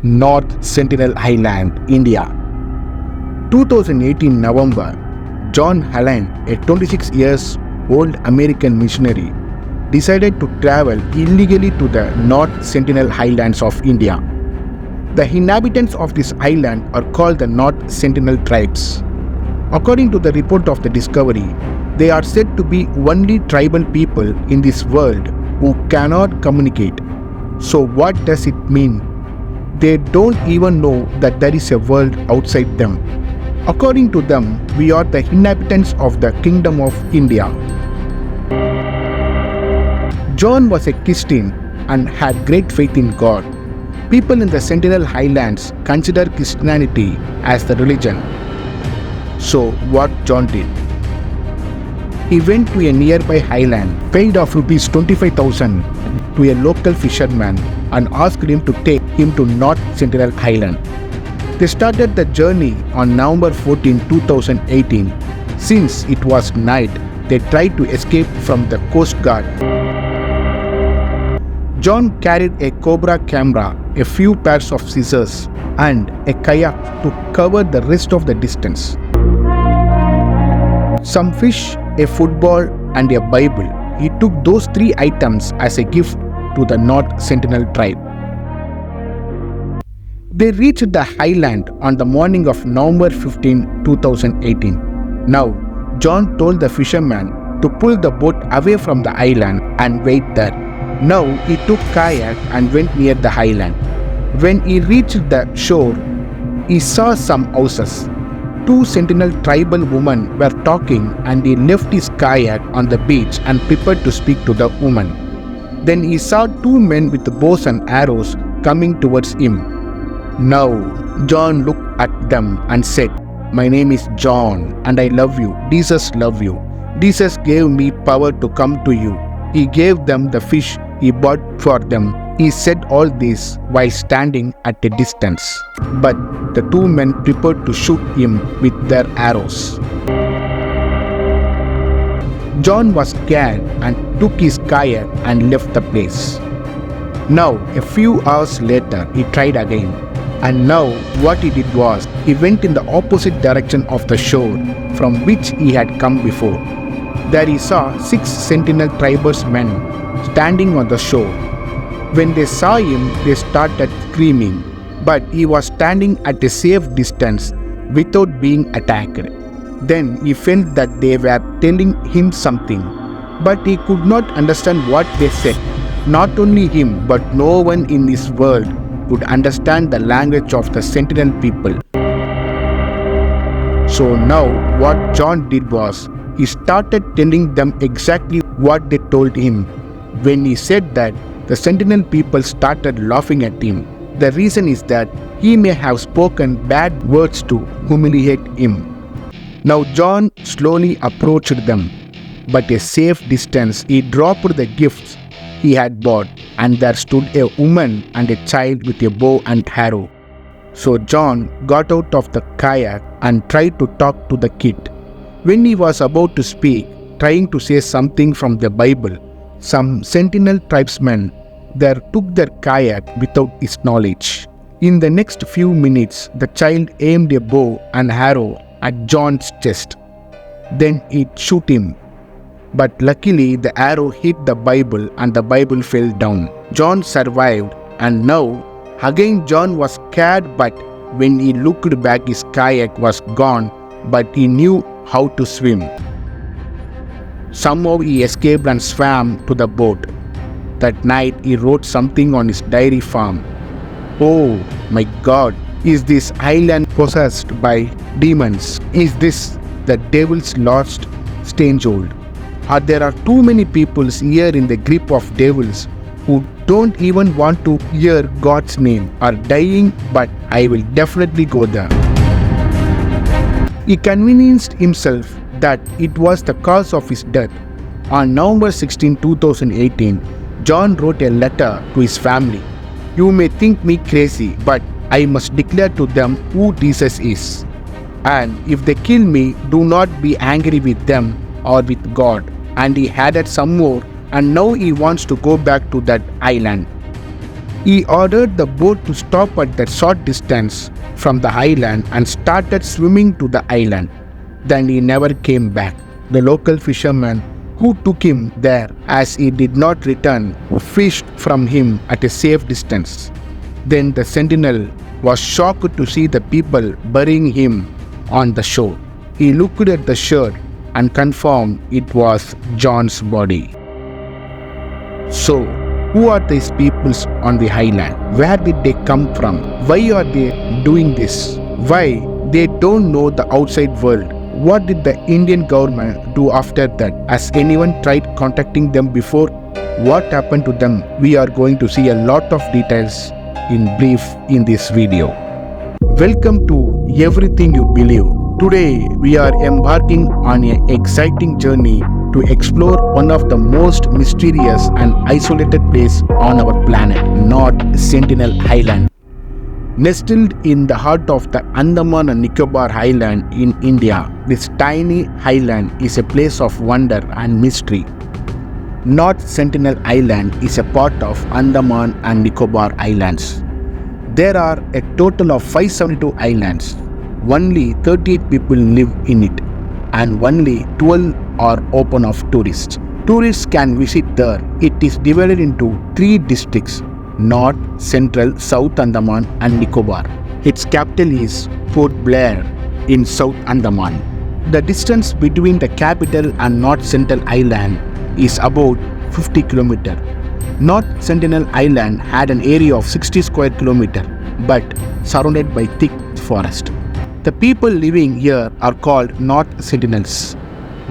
North Sentinel Island, India. 2018 November, John Allen, a 26 years old American missionary, decided to travel illegally to the North Sentinel Islands of India. The inhabitants of this island are called the North Sentinel tribes. According to the report of the discovery, they are said to be only tribal people in this world who cannot communicate. So what does it mean? They don't even know that there is a world outside them. According to them, we are the inhabitants of the Kingdom of India. John was a Christian and had great faith in God. People in the Sentinel Islands consider Christianity as the religion. So what John did? He went to a nearby island, paid off rupees 25,000 to a local fisherman and asked him to take him to North Sentinel Island. They started the journey on November 14, 2018. Since it was night, they tried to escape from the Coast Guard. John carried a Cobra camera, a few pairs of scissors, and a kayak to cover the rest of the distance. Some fish, a football, and a Bible. He took those three items as a gift to the North Sentinel tribe. They reached the island on the morning of November 15, 2018. Now, John told the fisherman to pull the boat away from the island and wait there. Now, he took kayak and went near the island. When he reached the shore, he saw some houses. Two Sentinel tribal women were talking and he left his kayak on the beach and prepared to speak to the woman. Then he saw two men with bows and arrows coming towards him. Now, John looked at them and said, "My name is John and I love you. Jesus loves you. Jesus gave me power to come to you." He gave them the fish he bought for them. He said all this while standing at a distance. But the two men prepared to shoot him with their arrows. John was scared and took his kayak and left the place. Now, a few hours later, he tried again. And now, what he did was, he went in the opposite direction of the shore from which he had come before. There he saw 6 Sentinel tribesmen standing on the shore. When they saw him, they started screaming, but he was standing at a safe distance without being attacked. Then he felt that they were telling him something, but he could not understand what they said. Not only him, but no one in this world could understand the language of the Sentinel people. So now what John did was, he started telling them exactly what they told him. When he said that, the Sentinel people started laughing at him. The reason is that he may have spoken bad words to humiliate him. Now John slowly approached them, but a safe distance he dropped the gifts he had bought, and there stood a woman and a child with a bow and arrow. So John got out of the kayak and tried to talk to the kid. When he was about to speak, trying to say something from the Bible, some Sentinel tribesmen there took their kayak without his knowledge. In the next few minutes, the child aimed a bow and arrow at John's chest. Then it shoot him. But luckily, the arrow hit the Bible and the Bible fell down. John survived, and now, again John was scared, but when he looked back, his kayak was gone, but he knew how to swim. Somehow he escaped and swam to the boat. That night he wrote something on his dairy farm. "Oh my God, is this island possessed by demons? Is this the devil's lost stronghold? Or there are too many people here in the grip of devils who don't even want to hear God's name, are dying, but I will definitely go there." He convinced himself that it was the cause of his death. On November 16, 2018, John wrote a letter to his family. "You may think me crazy, but I must declare to them who Jesus is. And if they kill me, do not be angry with them or with God." And he added some more, and now he wants to go back to that island. He ordered the boat to stop at a short distance from the island and started swimming to the island. Then he never came back. The local fisherman who took him there, as he did not return, fished from him at a safe distance. Then the sentinel was shocked to see the people burying him on the shore. He looked at the shirt and confirmed it was John's body. So, who are these peoples on the island? Where did they come from? Why are they doing this? Why they don't know the outside world? What did the Indian government do after that? Has anyone tried contacting them before? What happened to them? We are going to see a lot of details in brief in this video. Welcome to Everything You Believe. Today we are embarking on an exciting journey to explore one of the most mysterious and isolated places on our planet, North Sentinel Island. Nestled in the heart of the Andaman and Nicobar Island in India, this tiny island is a place of wonder and mystery. North Sentinel Island is a part of Andaman and Nicobar Islands. There are a total of 572 islands. Only 38 people live in it, and only 12 are open of tourists. Tourists can visit there. It is divided into 3 districts: North, Central, South Andaman and Nicobar. Its capital is Port Blair in South Andaman. The distance between the capital and North Sentinel Island is about 50 km. North Sentinel Island had an area of 60 square km but surrounded by thick forest. The people living here are called North Sentinels,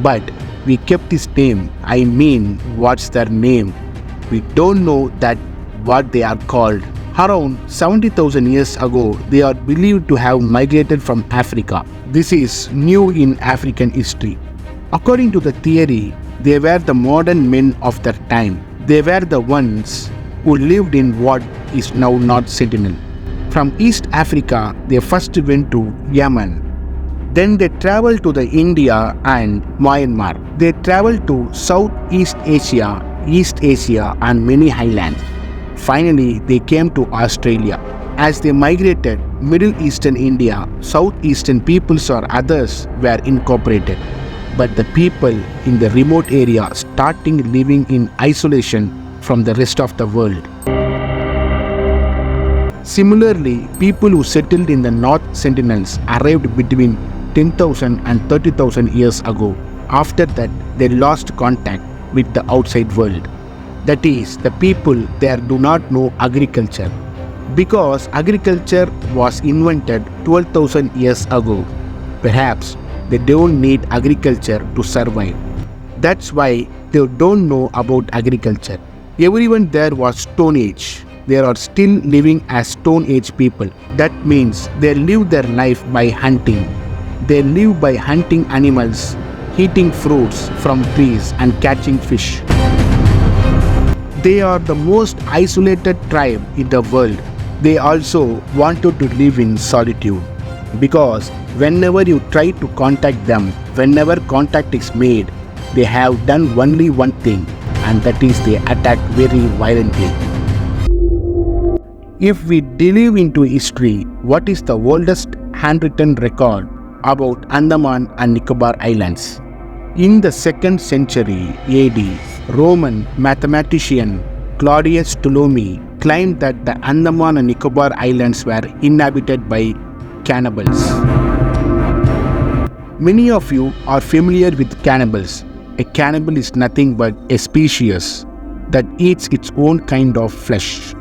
but we kept this name. I mean, what's their name? We don't know that what they are called. Around 70,000 years ago, they are believed to have migrated from Africa. This is new in African history. According to the theory, they were the modern men of their time. They were the ones who lived in what is now North Sentinel. From East Africa, they first went to Yemen. Then they traveled to the India and Myanmar. They traveled to Southeast Asia, East Asia and many islands. Finally, they came to Australia. As they migrated, Middle Eastern India, Southeastern peoples or others were incorporated. But the people in the remote area started living in isolation from the rest of the world. Similarly, people who settled in the North Sentinels arrived between 10,000 and 30,000 years ago. After that, they lost contact with the outside world. That is, the people there do not know agriculture, because agriculture was invented 12,000 years ago. Perhaps they don't need agriculture to survive. That's why they don't know about agriculture. Everyone there was Stone Age. They are still living as Stone Age people. That means they live their life by hunting. They live by hunting animals, eating fruits from trees and catching fish. They are the most isolated tribe in the world. They also wanted to live in solitude, because whenever you try to contact them, whenever contact is made, they have done only one thing, and that is they attack very violently. If we delve into history, what is the oldest handwritten record about Andaman and Nicobar Islands? In the 2nd century AD, Roman mathematician Claudius Ptolemy claimed that the Andaman and Nicobar Islands were inhabited by cannibals. Many of you are familiar with cannibals. A cannibal is nothing but a species that eats its own kind of flesh.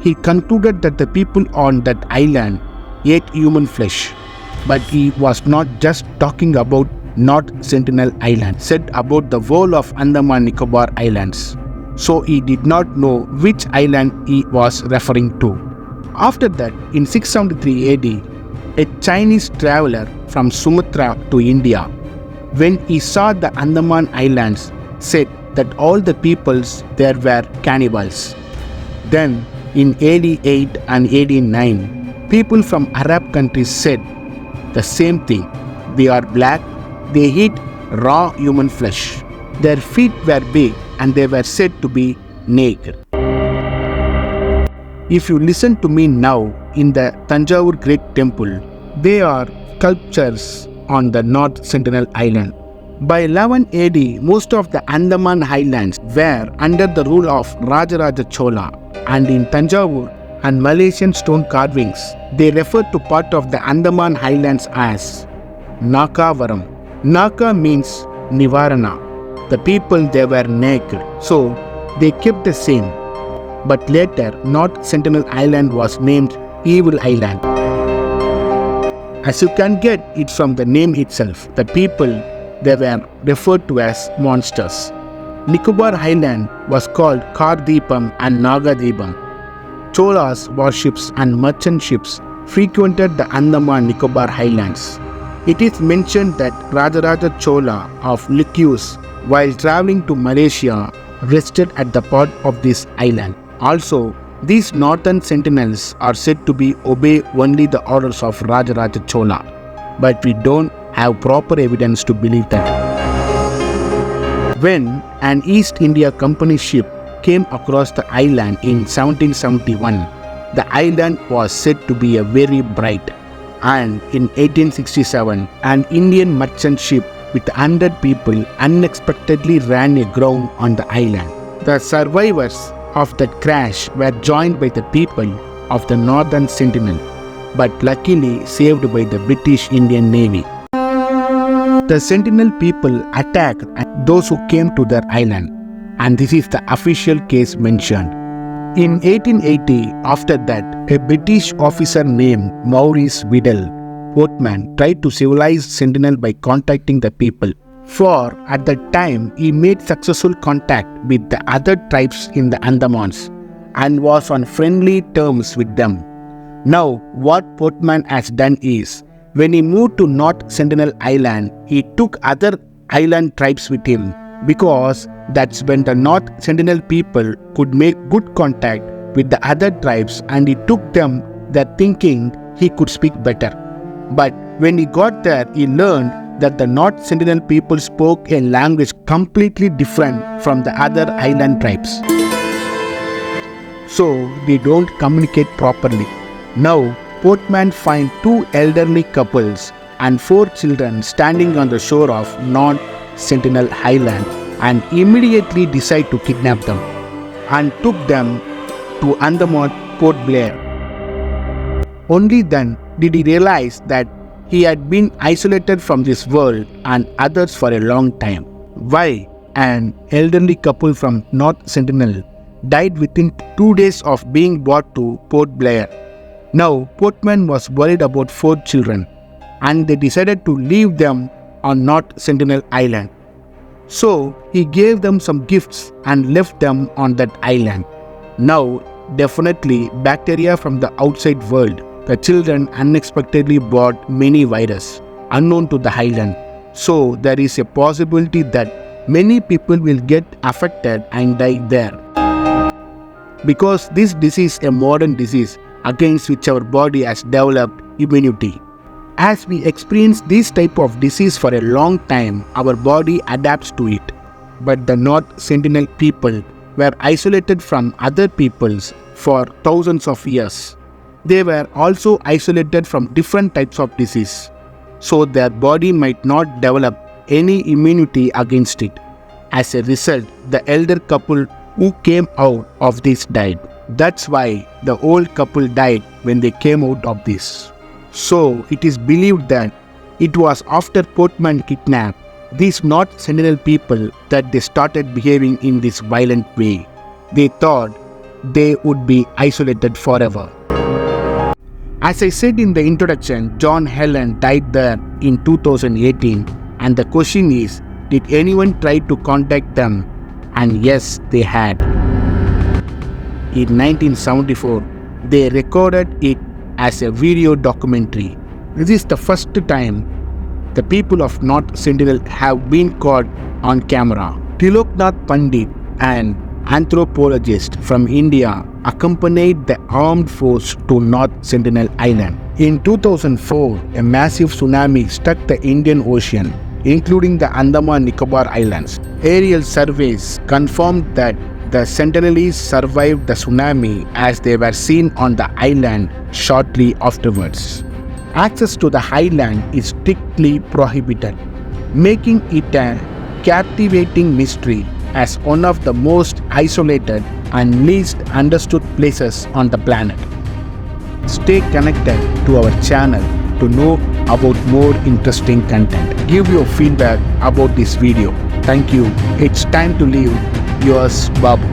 He concluded that the people on that island ate human flesh. But he was not just talking about North Sentinel Island, said about the whole of Andaman Nicobar Islands. So he did not know which island he was referring to. After that, in 673 AD, a Chinese traveler from Sumatra to India, when he saw the Andaman Islands, said that all the peoples there were cannibals. Then, in AD 8 and AD 9, people from Arab countries said the same thing. They are black, they eat raw human flesh. Their feet were big and they were said to be naked. If you listen to me now in the Tanjavur Great Temple, they are sculptures on the North Sentinel Island. By 11 AD, most of the Andaman Islands were under the rule of Rajaraja Chola, and in Tanjavur and Malaysian stone carvings, they refer to part of the Andaman Islands as Nakavaram. Naka means Nivarana. The people they were naked, so they kept the same. But later, North Sentinel Island was named Evil Island. As you can get it from the name itself, the people they were referred to as monsters. Nicobar Island was called Kardipam and Nagadipam. Cholas warships and merchant ships frequented the Andaman Nicobar Islands. It is mentioned that Rajaraja Chola of Lycus, while traveling to Malaysia, rested at the port of this island. Also, these northern sentinels are said to be obey only the orders of Rajaraja Chola, but we don't have proper evidence to believe that. When an East India Company ship came across the island in 1771, the island was said to be a very bright, and in 1867, an Indian merchant ship with 100 people unexpectedly ran aground on the island. The survivors of that crash were joined by the people of the Northern Sentinel, but luckily saved by the British Indian Navy. The Sentinel people attacked those who came to their island, and this is the official case mentioned. In 1880, after that, a British officer named Maurice Vidal Portman tried to civilize Sentinel by contacting the people. For at that time, he made successful contact with the other tribes in the Andamans and was on friendly terms with them. Now, what Portman has done is, when he moved to North Sentinel Island, he took other island tribes with him, because that's when the North Sentinel people could make good contact with the other tribes, and he took them there thinking he could speak better. But when he got there, he learned that the North Sentinel people spoke a language completely different from the other island tribes. So they don't communicate properly. Now, Portman finds 2 elderly couples and 4 children standing on the shore of North Sentinel Island and immediately decide to kidnap them and took them to Andaman Port Blair. Only then did he realize that he had been isolated from this world and others for a long time. Why? An elderly couple from North Sentinel died within 2 days of being brought to Port Blair. Now, Portman was worried about 4 children, and they decided to leave them on North Sentinel Island. So, he gave them some gifts and left them on that island. Now, definitely bacteria from the outside world. The children unexpectedly brought many viruses unknown to the island. So, there is a possibility that many people will get affected and die there. Because this disease is a modern disease against which our body has developed immunity. As we experience this type of disease for a long time, our body adapts to it. But the North Sentinel people were isolated from other peoples for thousands of years. They were also isolated from different types of disease, so their body might not develop any immunity against it. As a result, the elder couple who came out of this died. That's why the old couple died when they came out of this. So it is believed that it was after Portman kidnapped these North Sentinel people that they started behaving in this violent way. They thought they would be isolated forever. As I said in the introduction, John Helen died there in 2018, and the question is, did anyone try to contact them? And yes, they had. In 1974, they recorded it as a video documentary. This is the first time the people of North Sentinel have been caught on camera. Tiloknath Pandit, an anthropologist from India, accompanied the armed force to North Sentinel Island. In 2004, a massive tsunami struck the Indian Ocean, including the Andaman Nicobar Islands. Aerial surveys confirmed that The Sentinelese survived the tsunami as they were seen on the island shortly afterwards. Access to the island is strictly prohibited, making it a captivating mystery as one of the most isolated and least understood places on the planet. Stay connected to our channel to know about more interesting content. Give your feedback about this video. Thank you. It's time to leave. Yours, Babu.